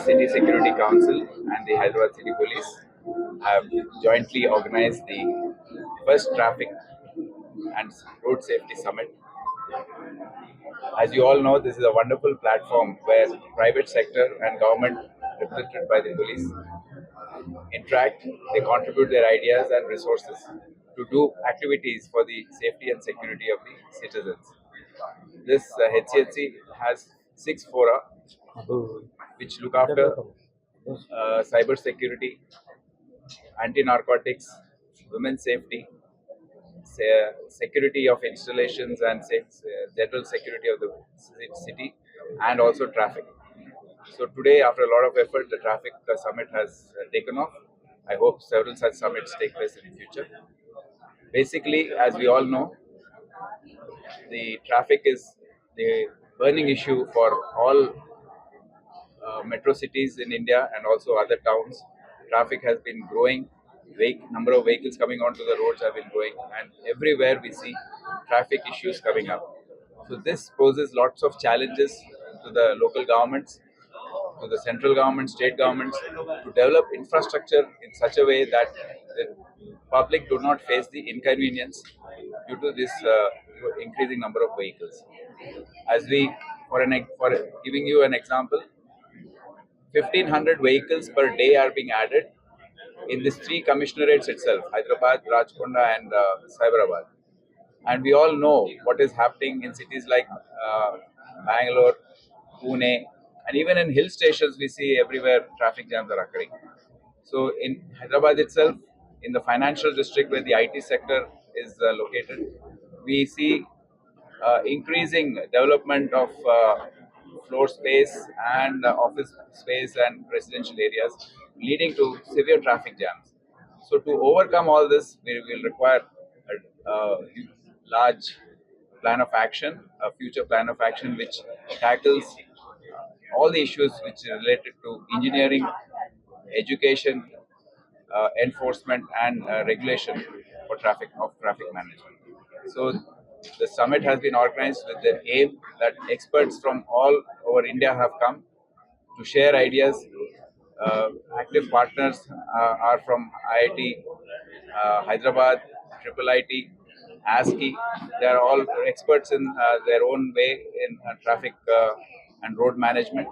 City Security Council and the Hyderabad City Police have jointly organized the first traffic and road safety summit. As you all know, this is a wonderful platform where private sector and government, represented by the police, interact. They contribute their ideas and resources to do activities for the safety and security of the citizens. This HCHC has 6 fora which look after cyber security, anti-narcotics, women's safety, security of installations and general security of the city, and also traffic. So today, after a lot of effort, the traffic summit has taken off. I hope several such summits take place in the future. Basically, as we all know, the traffic is the burning issue for all metro cities in India and also other towns. Traffic has been growing. Number of vehicles coming onto the roads have been growing, and everywhere we see traffic issues coming up. So this poses lots of challenges to the local governments, to the central government, state governments, to develop infrastructure in such a way that the public do not face the inconvenience due to this increasing number of vehicles. As we, for giving you an example, 1,500 vehicles per day are being added in these 3 commissionerates itself: Hyderabad, Rajkonda, and Hyderabad. And we all know what is happening in cities like Bangalore, Pune, and even in hill stations. We see everywhere traffic jams are occurring. So in Hyderabad itself, in the financial district where the IT sector is located, we see increasing development of floor space and office space and residential areas, leading to severe traffic jams. So to overcome all this, we will require a large plan of action, a future plan of action which tackles all the issues which are related to engineering, education, enforcement, and regulation for traffic management. So the summit has been organized with the aim that experts from all over India have come to share ideas. Active partners are from IIT, Hyderabad, Triple IT, ASCII. They are all experts in their own way in traffic and road management.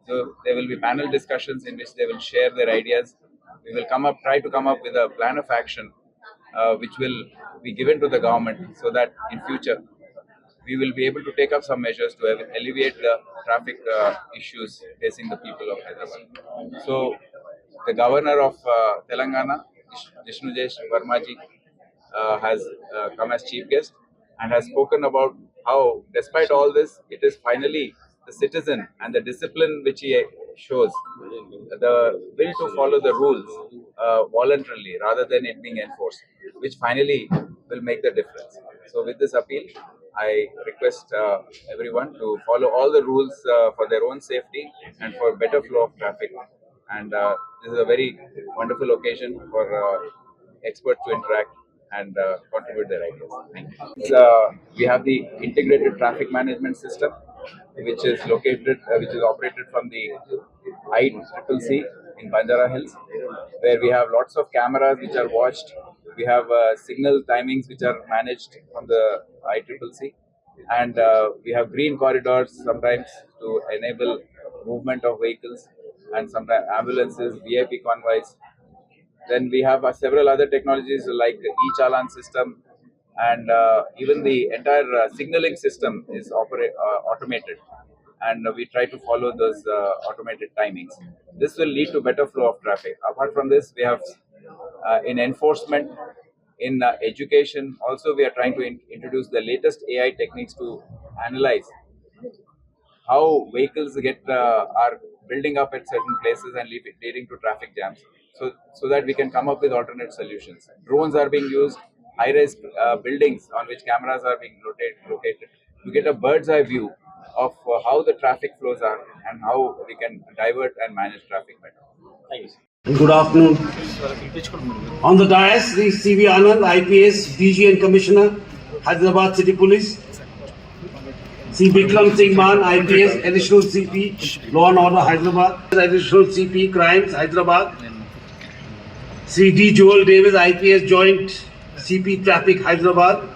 So there will be panel discussions in which they will share their ideas. We will try to come up with a plan of action which will be given to the government, so that in future we will be able to take up some measures to alleviate the traffic issues facing the people of Hyderabad. So the governor of Telangana, Jishnu Varma ji, has come as chief guest and has spoken about how, despite all this, it is finally the citizen and the discipline which he shows, the will to follow the rules voluntarily rather than it being enforced, which finally will make the difference. So with this appeal, I request everyone to follow all the rules for their own safety and for better flow of traffic. And this is a very wonderful occasion for experts to interact and contribute their ideas. Thank you. We have the integrated traffic management system, which is operated from the ICCC in Banjara Hills, where we have lots of cameras which are watched. We have signal timings which are managed from the ICCC, and we have green corridors sometimes to enable movement of vehicles, and sometimes ambulances, VIP convoys. Then we have several other technologies like the e-challan system, and even the entire signaling system is automated, and we try to follow those automated timings. This will lead to better flow of traffic. Apart from this, we have in enforcement, in education, also we are trying to introduce the latest AI techniques to analyze how vehicles are building up at certain places and leading to traffic jams, so that we can come up with alternate solutions. Drones are being used, high-rise buildings on which cameras are being located to get a bird's eye view of how the traffic flows are and how we can divert and manage traffic better. Thank you. Good afternoon. On the dais, the CV Anand, IPS, DG and Commissioner, Hyderabad City Police, C. Bikram Singh Man, IPS, Additional CP, Law and Order, Hyderabad. Additional CP, Crimes, Hyderabad. C. D. Joel Davis, IPS, Joint CP, Traffic, Hyderabad.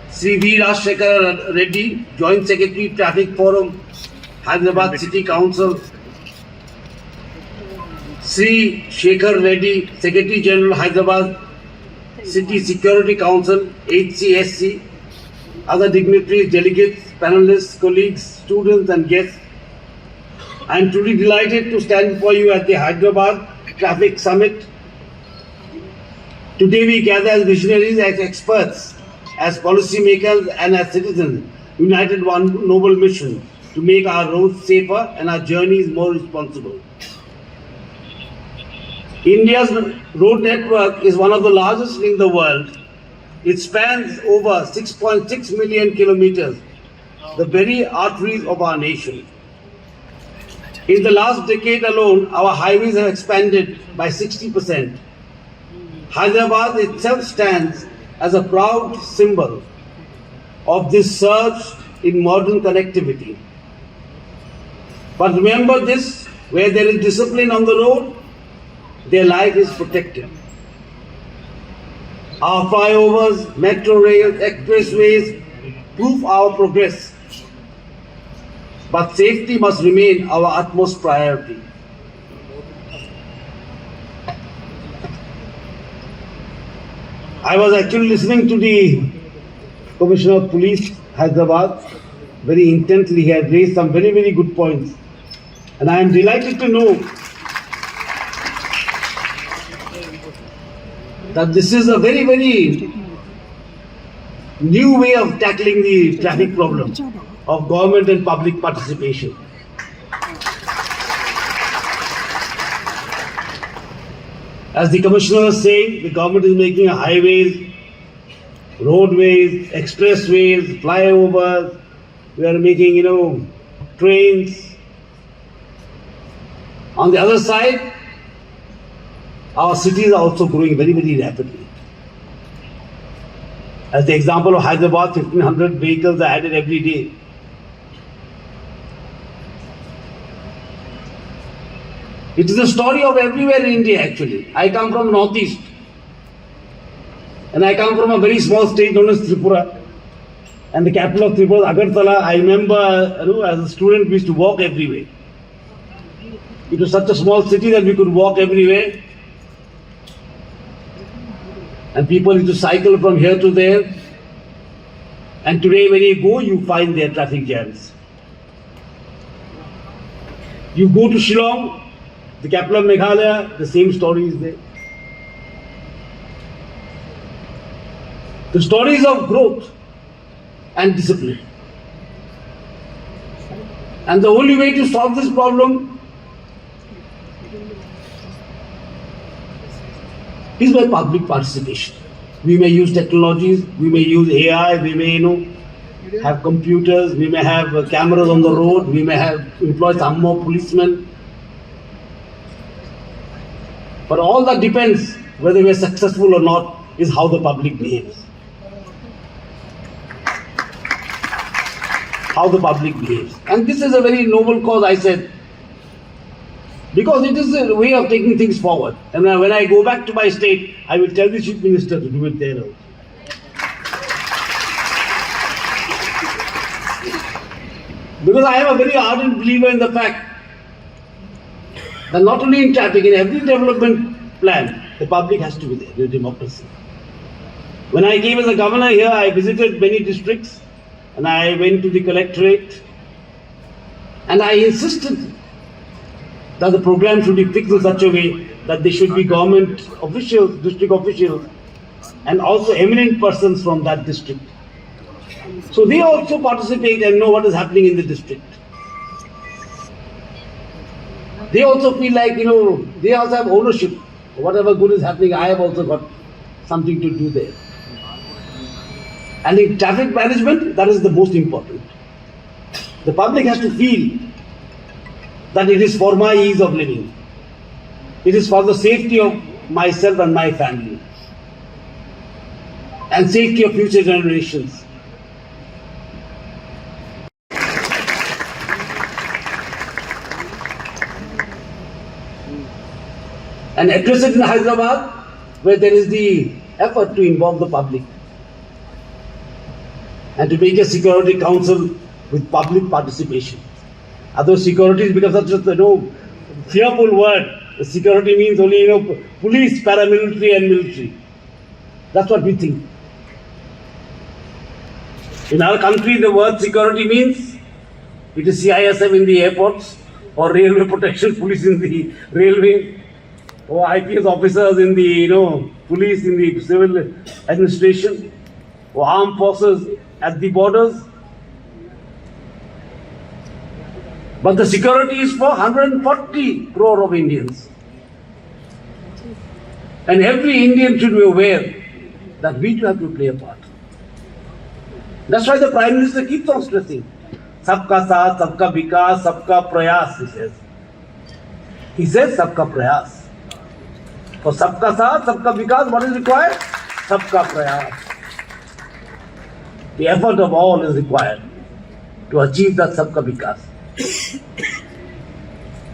C. V. Rajshekar Reddy, Joint Secretary, Traffic Forum, Hyderabad City Council. C. Shekhar Reddy, Secretary General, Hyderabad City Security Council, HCSC. Other dignitaries, delegates, panelists, colleagues, students and guests. I am truly delighted to stand before you at the Hyderabad Traffic Summit. Today we gather as visionaries, as experts, as policymakers and as citizens, united one noble mission to make our roads safer and our journeys more responsible. India's road network is one of the largest in the world. It spans over 6.6 million kilometers, the very arteries of our nation. In the last decade alone, our highways have expanded by 60%. Hyderabad itself stands as a proud symbol of this surge in modern connectivity. But remember this, where there is discipline on the road, their life is protected. Our flyovers, metro rails, expressways prove our progress. But safety must remain our utmost priority. I was actually listening to the Commissioner of Police, Hyderabad, very intently. He had raised some very, very good points. And I am delighted to know that this is a very, very new way of tackling the traffic problem of government and public participation. As the Commissioner was saying, the government is making highways, roadways, expressways, flyovers. We are making, trains. On the other side, our cities are also growing very, very rapidly. As the example of Hyderabad, 1,500 vehicles are added every day. It is a story of everywhere in India actually. I come from Northeast. And I come from a very small state known as Tripura. And the capital of Tripura is Agartala. I remember as a student we used to walk everywhere. It was such a small city that we could walk everywhere. And people used to cycle from here to there. And today when you go, you find there traffic jams. You go to Shillong, the capital of Meghalaya, the same story is there. The stories of growth and discipline. And the only way to solve this problem is by public participation. We may use technologies, we may use AI, we may have computers, we may have cameras on the road, we may have employ some more policemen. But all that depends whether we are successful or not is how the public behaves. How the public behaves. And this is a very noble cause, I said, because it is a way of taking things forward. And when I go back to my state, I will tell the Chief Minister to do it there also. Because I am a very ardent believer in the fact that not only in traffic, in every development plan, the public has to be there, the democracy. When I came as a governor here, I visited many districts and I went to the collectorate and I insisted that the program should be fixed in such a way that there should be government officials, district officials, and also eminent persons from that district. So they also participate and know what is happening in the district. They also feel like, they also have ownership. Whatever good is happening, I have also got something to do there. And in traffic management, that is the most important. The public has to feel that it is for my ease of living. It is for the safety of myself and my family. And safety of future generations. and address it in Hyderabad, where there is the effort to involve the public and to make a security council with public participation. Otherwise, security has become such a fearful word. Security means only police, paramilitary, and military. That's what we think. In our country, the word security means it is CISF in the airports, or railway protection police in the railway, or IPS officers in the police in the civil administration, or armed forces at the borders. But the security is for 140 crore of Indians. And every Indian should be aware that we too have to play a part. That's why the Prime Minister keeps on stressing, Sabka Saath, Sabka Vikas, Sabka Prayas, he says. He says Sabka Prayas. For Sabka Saath, Sabka Vikas, what is required? Sabka Prayas. The effort of all is required to achieve that Sabka Vikas.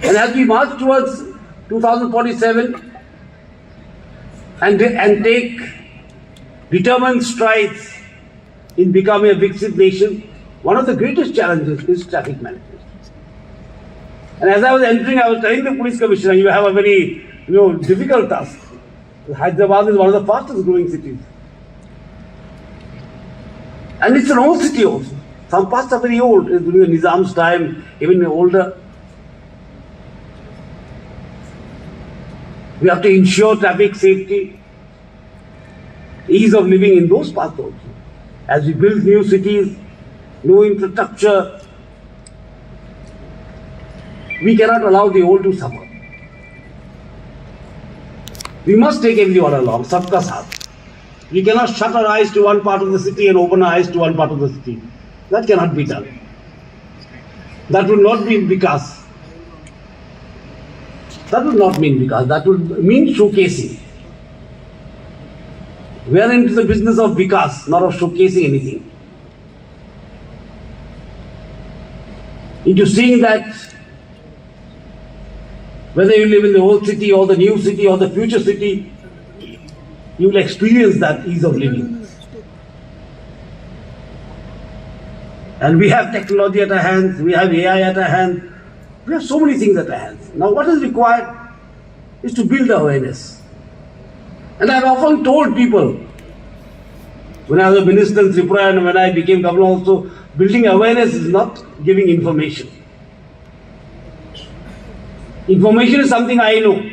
And as we march towards 2047 and take determined strides in becoming a Viksit nation, one of the greatest challenges is traffic management. And as I was entering, I was telling the police commissioner, you have a very difficult task. Hyderabad is one of the fastest growing cities. And it's an old city also. Some parts are very old, during the Nizam's time, even older. We have to ensure traffic safety, ease of living in those parts also. As we build new cities, new infrastructure, we cannot allow the old to suffer. We must take everyone along, sabka saath. We cannot shut our eyes to one part of the city and open our eyes to one part of the city. That cannot be done. That will not mean Vikas. That will not mean Vikas. That will mean showcasing. We are into the business of Vikas, not of showcasing anything. Into seeing that whether you live in the old city or the new city or the future city, you will experience that ease of living. And we have technology at our hands, we have AI at our hands, we have so many things at our hands. Now what is required is to build awareness. And I've often told people, when I was a minister in Tripura and when I became governor also, building awareness is not giving information. Information is something I know.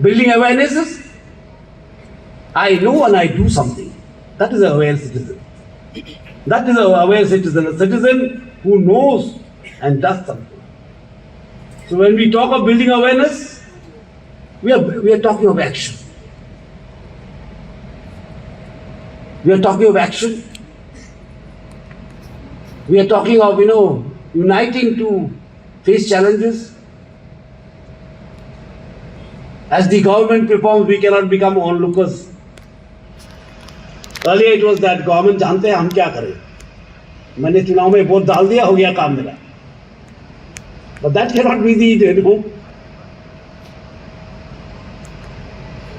Building awareness is, I know and I do something. That is an aware citizen. That is an aware citizen, a citizen who knows and does something. So when we talk of building awareness, we are talking of action. We are talking of action. We are talking of, uniting to face challenges. As the government performs, we cannot become onlookers. Earlier it was that government जानते हैं हम क्या करें. मैंने चुनाव में vote डाल दिया, हो गया काम मेरा. But that cannot be the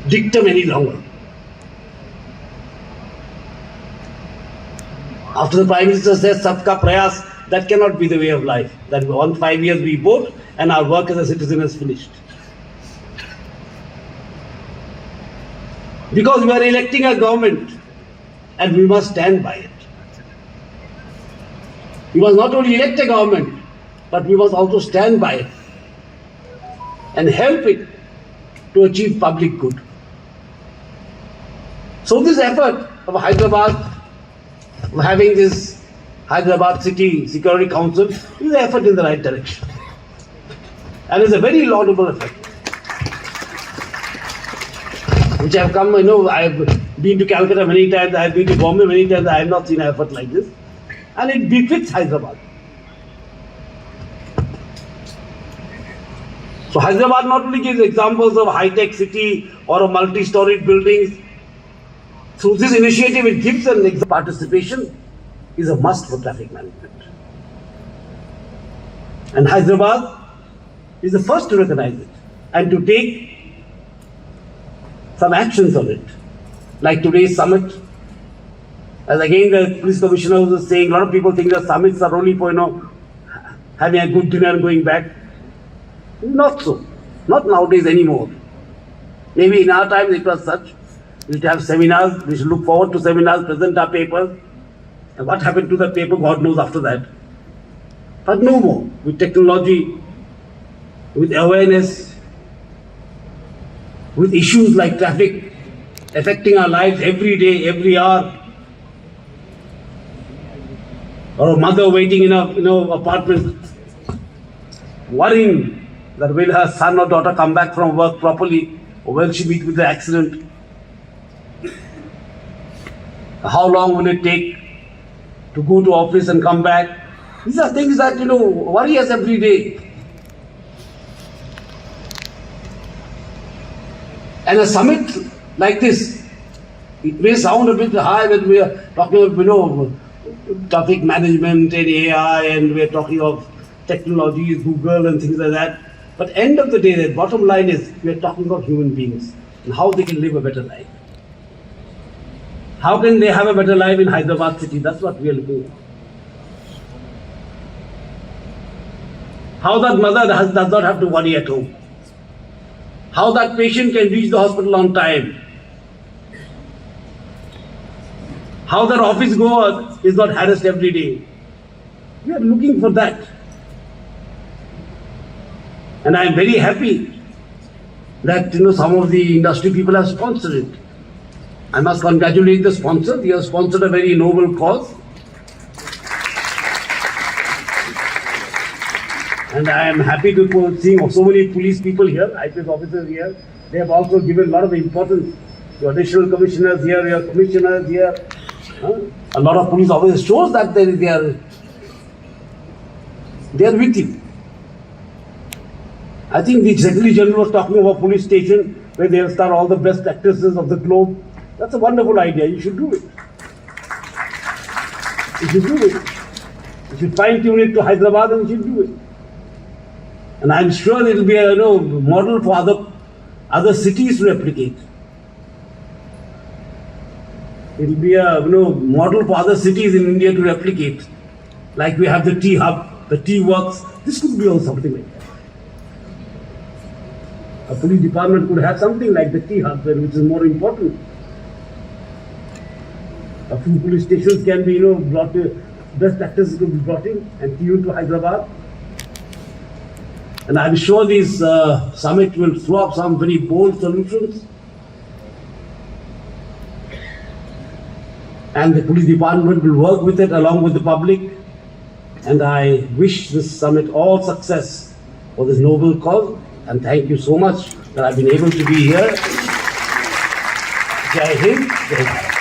dictum any longer. After the Prime Minister says Sabka Prayas, that cannot be the way of life. That on 5 years we vote and our work as a citizen is finished. Because we are electing a government and we must stand by it. We must not only elect a government, but we must also stand by it and help it to achieve public good. So this effort of Hyderabad, of having this Hyderabad City Security Council, is an effort in the right direction. And it's a very laudable effort. Which I have come, I have been to Calcutta many times, I have been to Bombay many times, I have not seen an effort like this. And it befits Hyderabad. So Hyderabad not only gives examples of high-tech city or of multi-storied buildings. Through this initiative, it gives an participation is a must for traffic management. And Hyderabad is the first to recognize it and to take some actions on it. Like today's summit, as again the police commissioner was saying, a lot of people think that summits are only for, having a good dinner and going back. Not so. Not nowadays anymore. Maybe in our times it was such. We should have seminars, we should look forward to seminars, present our papers. And what happened to the paper, God knows after that. But no more. With technology, with awareness, with issues like traffic affecting our lives every day, every hour. Or a mother waiting in a apartment, worrying that will her son or daughter come back from work properly, or will she meet with the accident? How long will it take to go to office and come back? These are things that worry us every day. And a summit like this, it may sound a bit high when we are talking of traffic management and AI, and we are talking of technologies, Google and things like that. But end of the day, the bottom line is we are talking about human beings and how they can live a better life. How can they have a better life in Hyderabad city? That's what we are looking at. How that mother does not have to worry at home. How that patient can reach the hospital on time. How that office goer is not harassed every day. We are looking for that. And I am very happy that some of the industry people have sponsored it. I must congratulate the sponsor. He has sponsored a very noble cause. And I am happy to see so many police people here, IPS officers here. They have also given a lot of importance. Your additional commissioners here, your commissioners here. A lot of police officers shows that they are with you. I think the Secretary General was talking about police station where they will start all the best actresses of the globe. That's a wonderful idea. You should do it. You should do it. You should fine-tune it to Hyderabad and you should do it. And I'm sure it will be a model for other cities to replicate. It will be a model for other cities in India to replicate. Like we have the tea hub, the tea works. This could be also something like that. A police department could have something like the tea hub, which is more important. A few police stations can be brought to, best actors could be brought in and tuned to Hyderabad. And I'm sure this summit will throw up some very bold solutions. And the police department will work with it along with the public. And I wish this summit all success for this noble cause. And thank you so much that I've been able to be here. Jai Hind, Jai Bharat.